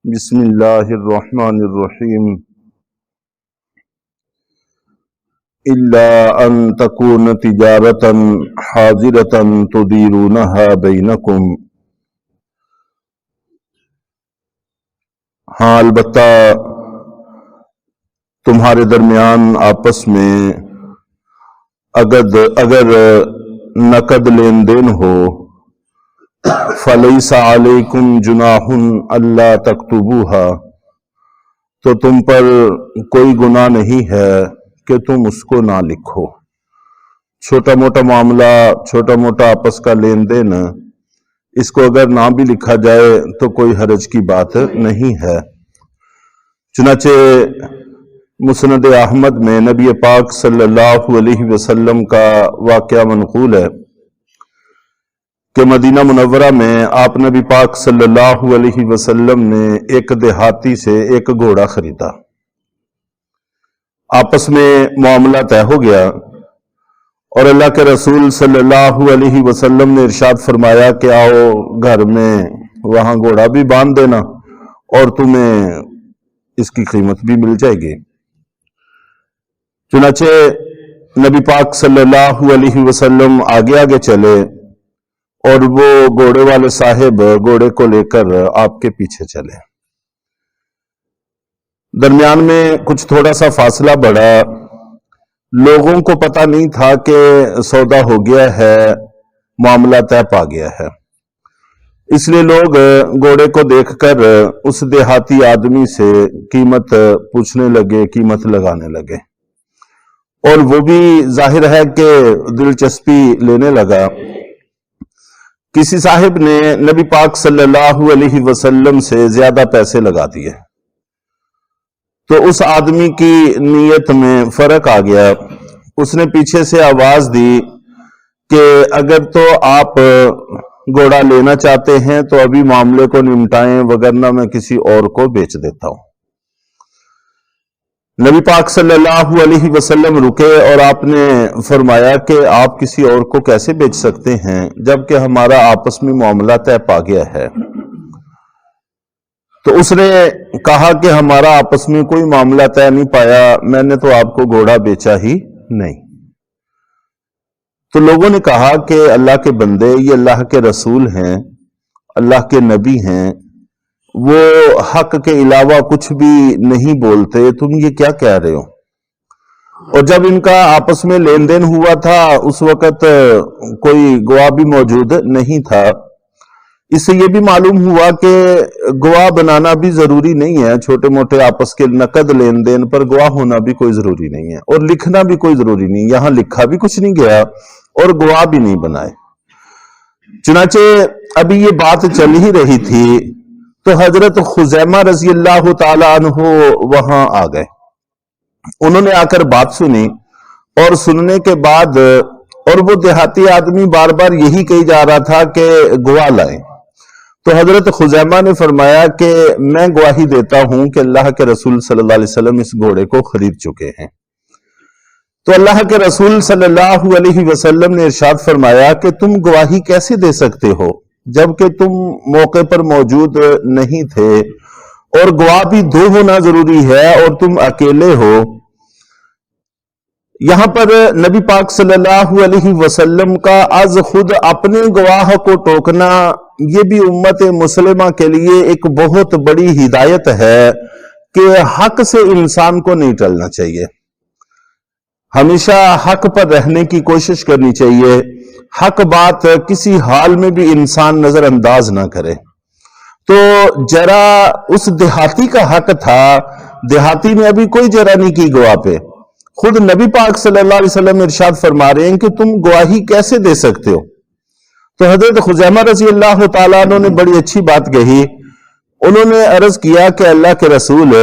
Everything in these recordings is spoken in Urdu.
بسم اللہ الرحمن الرحیم الا ان تکون تجارتا حاضرتا تدیرونها بینکم، ہاں البتہ تمہارے درمیان آپس میں اگر نقد لین دین ہو، فَلَيْسَ عَلَيْكُمْ جُنَاحٌ أَلَّا تَكْتُبُوهَا، تو تم پر کوئی گناہ نہیں ہے کہ تم اس کو نہ لکھو۔ چھوٹا موٹا معاملہ، چھوٹا موٹا آپس کا لین دین، اس کو اگر نہ بھی لکھا جائے تو کوئی حرج کی بات نہیں ہے۔ چنانچہ مسند احمد میں نبی پاک صلی اللہ علیہ وسلم کا واقعہ منقول ہے کہ مدینہ منورہ میں آپ نبی پاک صلی اللہ علیہ وسلم نے ایک دیہاتی سے ایک گھوڑا خریدا۔ آپس میں معاملہ طے ہو گیا اور اللہ کے رسول صلی اللہ علیہ وسلم نے ارشاد فرمایا کہ آؤ گھر میں وہاں گھوڑا بھی باندھ دینا اور تمہیں اس کی قیمت بھی مل جائے گی۔ چنانچہ نبی پاک صلی اللہ علیہ وسلم آگے آگے چلے اور وہ گھوڑے والے صاحب گھوڑے کو لے کر آپ کے پیچھے چلے۔ درمیان میں کچھ تھوڑا سا فاصلہ بڑھا، لوگوں کو پتہ نہیں تھا کہ سودا ہو گیا ہے، معاملہ طے پا گیا ہے، اس لیے لوگ گھوڑے کو دیکھ کر اس دیہاتی آدمی سے قیمت پوچھنے لگے، قیمت لگانے لگے، اور وہ بھی ظاہر ہے کہ دلچسپی لینے لگا۔ کسی صاحب نے نبی پاک صلی اللہ علیہ وسلم سے زیادہ پیسے لگا دیے تو اس آدمی کی نیت میں فرق آ گیا۔ اس نے پیچھے سے آواز دی کہ اگر تو آپ گھوڑا لینا چاہتے ہیں تو ابھی معاملے کو نمٹائیں، وگرنہ میں کسی اور کو بیچ دیتا ہوں۔ نبی پاک صلی اللہ علیہ وسلم رکے اور آپ نے فرمایا کہ آپ کسی اور کو کیسے بیچ سکتے ہیں جبکہ ہمارا آپس میں معاملہ طے پا گیا ہے؟ تو اس نے کہا کہ ہمارا آپس میں کوئی معاملہ طے نہیں پایا، میں نے تو آپ کو گھوڑا بیچا ہی نہیں۔ تو لوگوں نے کہا کہ اللہ کے بندے، یہ اللہ کے رسول ہیں، اللہ کے نبی ہیں، وہ حق کے علاوہ کچھ بھی نہیں بولتے، تم یہ کیا کہہ رہے ہو؟ اور جب ان کا آپس میں لین دین ہوا تھا اس وقت کوئی گواہ بھی موجود نہیں تھا۔ اس سے یہ بھی معلوم ہوا کہ گواہ بنانا بھی ضروری نہیں ہے، چھوٹے موٹے آپس کے نقد لین دین پر گواہ ہونا بھی کوئی ضروری نہیں ہے، اور لکھنا بھی کوئی ضروری نہیں، یہاں لکھا بھی کچھ نہیں گیا اور گواہ بھی نہیں بنائے۔ چنانچہ ابھی یہ بات چل ہی رہی تھی تو حضرت خزیمہ رضی اللہ تعالی عنہ وہاں آ گئے۔ انہوں نے آ کر بات سنی اور سننے کے بعد، اور وہ دیہاتی آدمی بار بار یہی کہی جا رہا تھا کہ گواہ لائیں، تو حضرت خزیمہ نے فرمایا کہ میں گواہی دیتا ہوں کہ اللہ کے رسول صلی اللہ علیہ وسلم اس گھوڑے کو خرید چکے ہیں۔ تو اللہ کے رسول صلی اللہ علیہ وسلم نے ارشاد فرمایا کہ تم گواہی کیسے دے سکتے ہو جبکہ تم موقع پر موجود نہیں تھے، اور گواہ بھی دو ہونا ضروری ہے اور تم اکیلے ہو۔ یہاں پر نبی پاک صلی اللہ علیہ وسلم کا از خود اپنے گواہ کو ٹوکنا، یہ بھی امت مسلمہ کے لیے ایک بہت بڑی ہدایت ہے کہ حق سے انسان کو نہیں ٹلنا چاہیے، ہمیشہ حق پر رہنے کی کوشش کرنی چاہیے، حق بات کسی حال میں بھی انسان نظر انداز نہ کرے۔ تو جرا اس دیہاتی کا حق تھا، دیہاتی نے ابھی کوئی جرا نہیں کی گواہ پہ، خود نبی پاک صلی اللہ علیہ وسلم ارشاد فرما رہے ہیں کہ تم گواہی کیسے دے سکتے ہو؟ تو حضرت خزیمہ رضی اللہ تعالیٰ عنہ نے بڑی اچھی بات کہی۔ انہوں نے عرض کیا کہ اللہ کے رسول،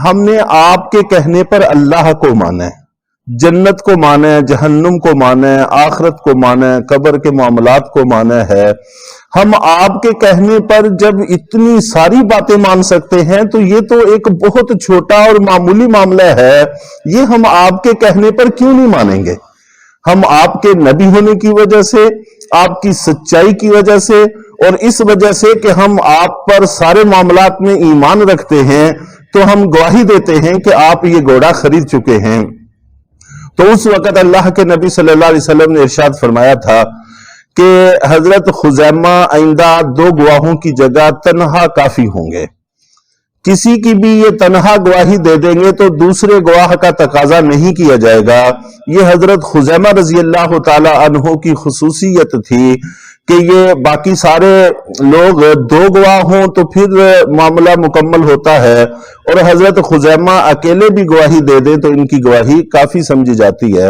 ہم نے آپ کے کہنے پر اللہ کو مانا ہے، جنت کو مانا ہے، جہنم کو مانا ہے، آخرت کو مانا ہے، قبر کے معاملات کو مانا ہے۔ ہم آپ کے کہنے پر جب اتنی ساری باتیں مان سکتے ہیں تو یہ تو ایک بہت چھوٹا اور معمولی معاملہ ہے، یہ ہم آپ کے کہنے پر کیوں نہیں مانیں گے؟ ہم آپ کے نبی ہونے کی وجہ سے، آپ کی سچائی کی وجہ سے اور اس وجہ سے کہ ہم آپ پر سارے معاملات میں ایمان رکھتے ہیں تو ہم گواہی دیتے ہیں کہ آپ یہ گھوڑا خرید چکے ہیں۔ تو اس وقت اللہ کے نبی صلی اللہ علیہ وسلم نے ارشاد فرمایا تھا کہ حضرت خزیمہ آئندہ 2 گواہوں کی جگہ تنہا کافی ہوں گے، کسی کی بھی یہ تنہا گواہی دے دیں گے تو دوسرے گواہ کا تقاضا نہیں کیا جائے گا۔ یہ حضرت خزیمہ رضی اللہ تعالی عنہ کی خصوصیت تھی کہ یہ باقی سارے لوگ 2 گواہ ہوں تو پھر معاملہ مکمل ہوتا ہے، اور حضرت خزیمہ اکیلے بھی گواہی دے دیں تو ان کی گواہی کافی سمجھی جاتی ہے۔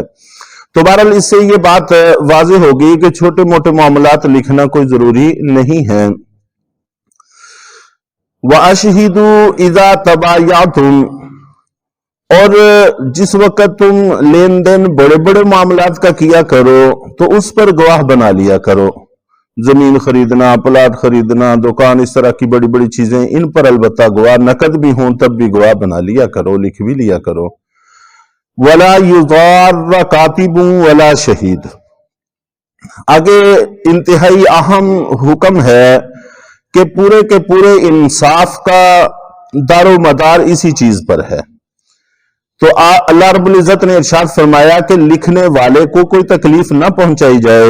تو بہرحال اس سے یہ بات واضح ہوگی کہ چھوٹے موٹے معاملات لکھنا کوئی ضروری نہیں ہے۔ وَأَشْهِدُوا إِذَا تَبَايَعْتُمْ، اور جس وقت تم لین دین بڑے بڑے معاملات کا کیا کرو تو اس پر گواہ بنا لیا کرو، زمین خریدنا، پلاٹ خریدنا، دکان، اس طرح کی بڑی بڑی چیزیں، ان پر البتہ گواہ نقد بھی ہوں تب بھی گواہ بنا لیا کرو، لکھ بھی لیا کرو۔ وَلَا يُضَارَّ كَاتِبٌ وَلَا شَهِيدٌ، آگے انتہائی اہم حکم ہے کہ پورے کے پورے انصاف کا دار و مدار اسی چیز پر ہے۔ تو اللہ رب العزت نے ارشاد فرمایا کہ لکھنے والے کو کوئی تکلیف نہ پہنچائی جائے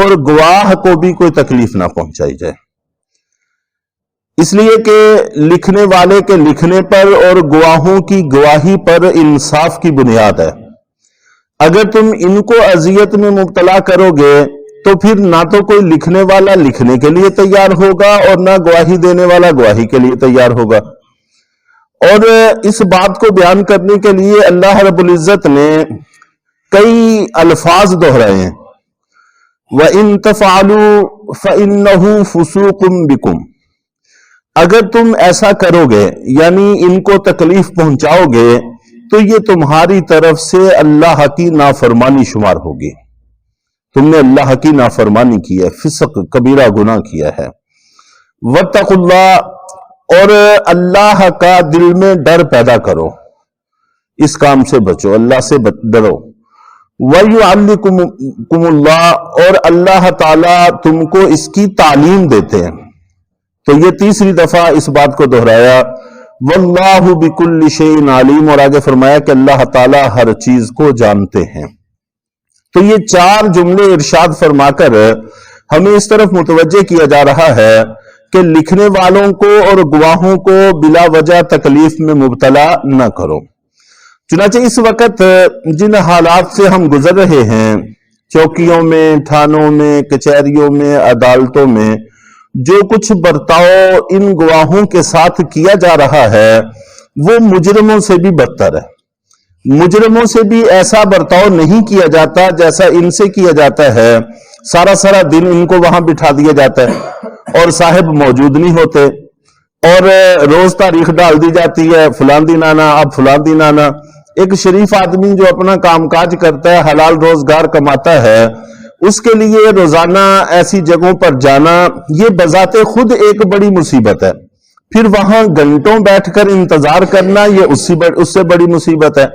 اور گواہ کو بھی کوئی تکلیف نہ پہنچائی جائے، اس لیے کہ لکھنے والے کے لکھنے پر اور گواہوں کی گواہی پر انصاف کی بنیاد ہے۔ اگر تم ان کو اذیت میں مبتلا کرو گے تو پھر نہ تو کوئی لکھنے والا لکھنے کے لیے تیار ہوگا اور نہ گواہی دینے والا گواہی کے لیے تیار ہوگا۔ اور اس بات کو بیان کرنے کے لیے اللہ رب العزت نے کئی الفاظ دہرائے ہیں۔ وَإِن تَفْعَلُوا فَإِنَّهُ فُسُوقٌ بِكُمْ، اگر تم ایسا کرو گے یعنی ان کو تکلیف پہنچاؤ گے تو یہ تمہاری طرف سے اللہ کی نافرمانی شمار ہوگی، تم نے اللہ کی نافرمانی کی ہے، فسق کبیرہ گناہ کیا ہے۔ وَاتَّقُوا اللَّهَ، اور اللہ کا دل میں ڈر پیدا کرو، اس کام سے بچو، اللہ سے ڈرو۔ وَيُعَلِّكُمُ اللَّهُ، اور اللہ تعالیٰ تم کو اس کی تعلیم دیتے ہیں۔ تو یہ تیسری دفعہ اس بات کو دہرایا، وَاللَّهُ بِكُلِّ شَيْءٍ عَلِيمٌ، اور آگے فرمایا کہ اللہ تعالیٰ ہر چیز کو جانتے ہیں۔ تو یہ 4 جملے ارشاد فرما کر ہمیں اس طرف متوجہ کیا جا رہا ہے کہ لکھنے والوں کو اور گواہوں کو بلا وجہ تکلیف میں مبتلا نہ کرو۔ چنانچہ اس وقت جن حالات سے ہم گزر رہے ہیں، چوکیوں میں، تھانوں میں، کچہریوں میں، عدالتوں میں جو کچھ برتاؤ ان گواہوں کے ساتھ کیا جا رہا ہے وہ مجرموں سے بھی بدتر ہے۔ مجرموں سے بھی ایسا برتاؤ نہیں کیا جاتا جیسا ان سے کیا جاتا ہے۔ سارا دن ان کو وہاں بٹھا دیا جاتا ہے اور صاحب موجود نہیں ہوتے، اور روز تاریخ ڈال دی جاتی ہے، فلاں دن آنا، اب فلاں دن آنا۔ ایک شریف آدمی جو اپنا کام کاج کرتا ہے، حلال روزگار کماتا ہے، اس کے لیے روزانہ ایسی جگہوں پر جانا یہ بذات خود ایک بڑی مصیبت ہے۔ پھر وہاں گھنٹوں بیٹھ کر انتظار کرنا یہ اس سے بڑی مصیبت ہے۔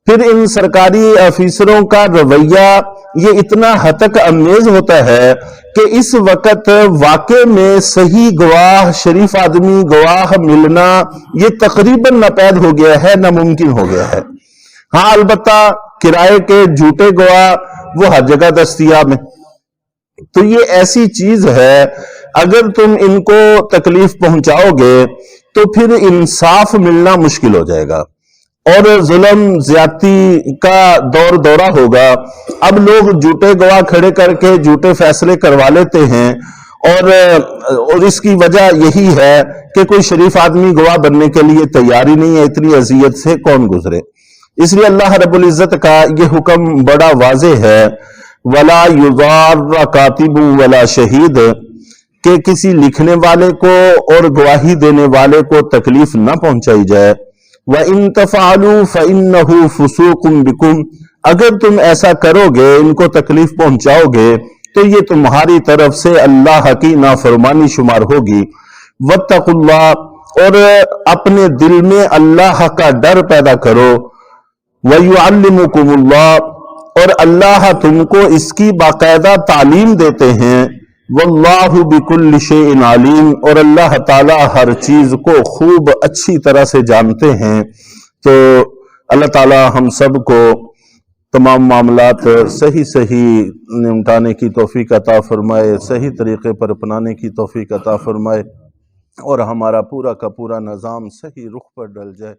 پھر ان سرکاری افیسروں کا رویہ یہ اتنا ہتک امیز ہوتا ہے کہ اس وقت واقع میں صحیح گواہ، شریف آدمی گواہ ملنا یہ تقریباً ناپید ہو گیا ہے، ناممکن ہو گیا ہے۔ ہاں البتہ کرائے کے جھوٹے گواہ وہ ہر جگہ دستیاب ہیں۔ تو یہ ایسی چیز ہے، اگر تم ان کو تکلیف پہنچاؤ گے تو پھر انصاف ملنا مشکل ہو جائے گا اور ظلم زیادتی کا دور دورہ ہوگا۔ اب لوگ جھوٹے گواہ کھڑے کر کے جھوٹے فیصلے کروا لیتے ہیں، اور اس کی وجہ یہی ہے کہ کوئی شریف آدمی گواہ بننے کے لیے تیار ہی نہیں ہے۔ اتنی اذیت سے کون گزرے؟ اس لیے اللہ رب العزت کا یہ حکم بڑا واضح ہے، وَلَا يُضَارَّ كَاتِبٌ وَلَا شَهِيدٌ، کہ کسی لکھنے والے کو اور گواہی دینے والے کو تکلیف نہ پہنچائی جائے۔ وَإِن تَفْعَلُوا فَإِنَّهُ فُسُوقٌ بِكُمْ، اگر تم ایسا کرو گے، ان کو تکلیف پہنچاؤ گے تو یہ تمہاری طرف سے اللہ کی نافرمانی شمار ہوگی۔ وَاتَّقُوا اللَّهَ، اور اپنے دل میں اللہ کا ڈر پیدا کرو۔ وَيُعَلِّمُكُمُ اللَّهُ، اور اللہ تم کو اس کی باقاعدہ تعلیم دیتے ہیں۔ واللہ بکل شیء علیم، اور اللہ تعالی ہر چیز کو خوب اچھی طرح سے جانتے ہیں۔ تو اللہ تعالی ہم سب کو تمام معاملات صحیح نمٹانے کی توفیق عطا فرمائے، صحیح طریقے پر اپنانے کی توفیق عطا فرمائے، اور ہمارا پورا کا پورا نظام صحیح رخ پر ڈل جائے۔